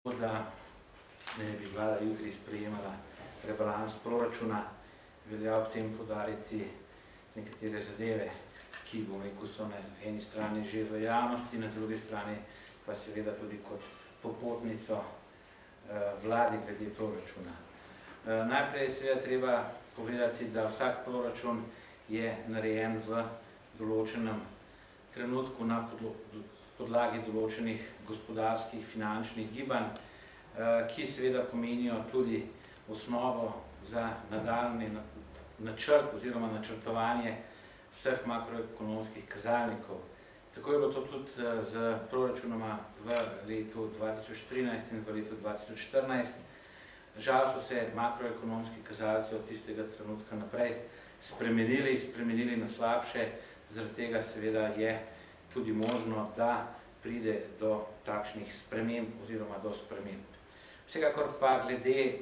Da ne bi vlada jutri sprejemala rebalans proračuna, velja ob tem poudariti nekatere zadeve, ki, bom rekel, so na eni strani že v javnosti, na drugi strani pa seveda tudi kot popotnico vladi glede proračuna. Najprej je seveda treba povedati, da vsak proračun je narejen v določenem trenutku na podlagi določenih gospodarskih, finančnih gibanj, ki seveda pomenijo tudi osnovo za nadaljnji načrt oziroma načrtovanje vseh makroekonomskih kazalnikov. Tako je bilo to tudi z proračunoma v letu 2013 in v letu 2014. Žal so se makroekonomski kazalci od tistega trenutka naprej spremenili na slabše, zaradi tega seveda je tudi možno, da pride do takšnih sprememb oziroma do sprememb. Vsekakor pa glede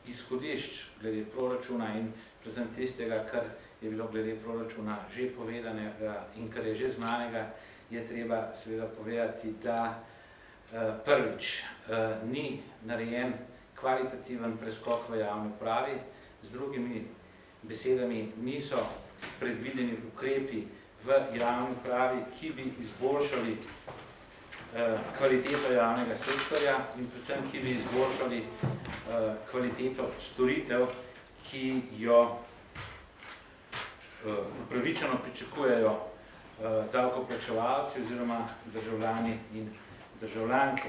izhodišč, glede proračuna in predvsem tistega, kar je bilo glede proračuna že povedanega in kar je že znanega, je treba seveda povedati, da prvič ni narejen kvalitativen preskok v javni upravi, z drugimi besedami niso predvideni ukrepi v javni upravi, ki bi izboljšali kvaliteto javnega sektorja in predvsem, ki bi izboljšali kvaliteto storitev, ki jo upravičeno pričakujejo davkoplačevalci oziroma državljani in državljanke.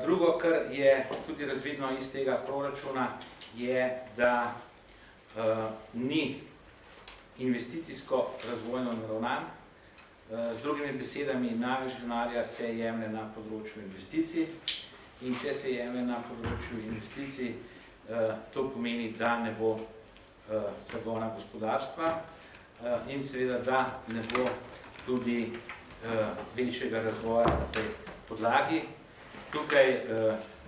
Drugo, kar je tudi razvidno iz tega proračuna, je, da ni investicijsko razvojno naravnan. Z drugimi besedami, največ denarja se jemlje na področju investicij in če se jemlje na področju investicij, to pomeni, da ne bo zagona gospodarstva in seveda, da ne bo tudi večjega razvoja na tej podlagi. Tukaj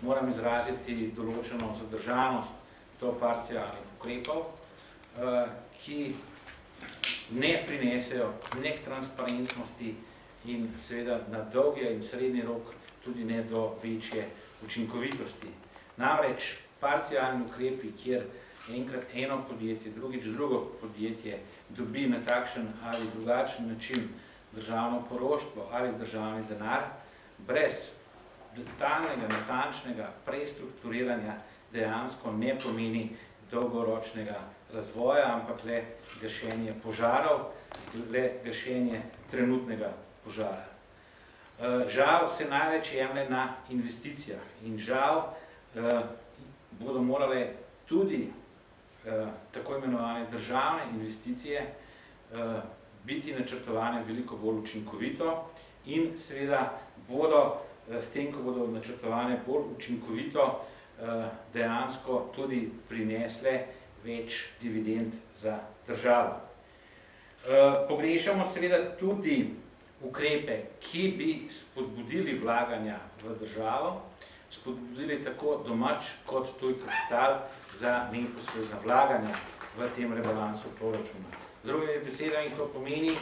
moram izraziti določeno zadržanost do parcialnih ukrepov, ki ne prinesejo nek transparentnosti in seveda na dolgi in srednji rok tudi ne do večje učinkovitosti. Namreč parcialni ukrepi, kjer enkrat eno podjetje, drugič drugo podjetje dobi na takšen ali drugačen način državno poroštvo ali državni denar, brez detaljnega, natančnega prestrukturiranja dejansko ne pomeni dolgoročnega razvoja, ampak le gašenje požarov, le gašenje trenutnega požara. Žal se največ jemlje na investicijah in žal bodo morale tudi tako imenovane državne investicije biti načrtovane veliko bolj učinkovito in seveda bodo s tem, ko bodo načrtovane bolj učinkovito, dejansko tudi prinesle več dividend za državo. Pogrešamo seveda tudi ukrepe, ki bi spodbudili vlaganja v državo, spodbudili tako domač kot tuj kapital za neposredna vlaganja v tem rebalansu proračuna. Z drugimi besedami to pomeni,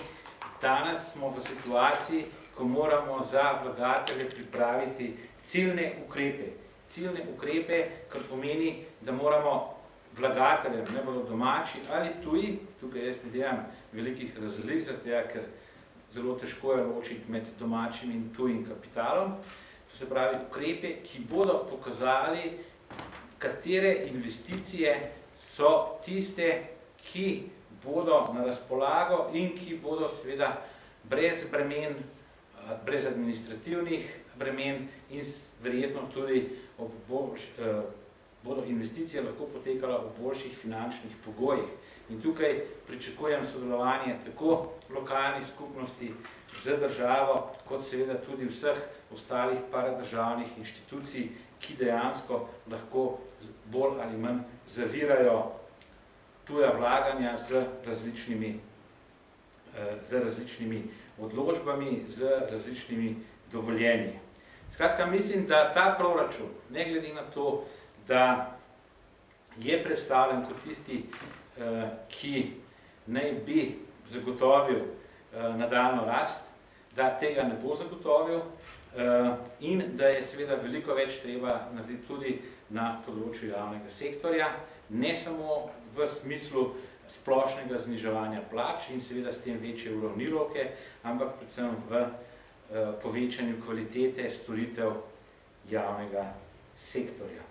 danes smo v situaciji, ko moramo za vlagatelje pripraviti ciljne ukrepe. Ciljne ukrepe, kar pomeni, da moramo vlagateljem, ne bodo domači ali tuji, tukaj jaz ne delam velikih razlik, ker zelo težko je ločiti med domačim in tujim kapitalom, to se pravi ukrepe, ki bodo pokazali, katere investicije so tiste, ki bodo na razpolago in ki bodo seveda brez bremen, brez administrativnih bremen in verjetno tudi bodo investicije lahko potekala v boljših finančnih pogojih. In tukaj pričakujem sodelovanje tako lokalnih skupnosti z državo, kot seveda tudi vseh ostalih paradržavnih inštitucij, ki dejansko lahko bolj ali manj zavirajo tuja vlaganja z različnimi odločbami, z različnimi dovoljenji. Skratka, mislim, da ta proračun, ne glede na to, da je predstavljen kot tisti, ki naj bi zagotovil nadaljnjo rast, da tega ne bo zagotovil, in da je seveda veliko več treba narediti tudi na področju javnega sektorja, ne samo v smislu splošnega zniževanja plač in seveda s tem večje uravnilovke, ampak predvsem v povečanju kvalitete storitev javnega sektorja.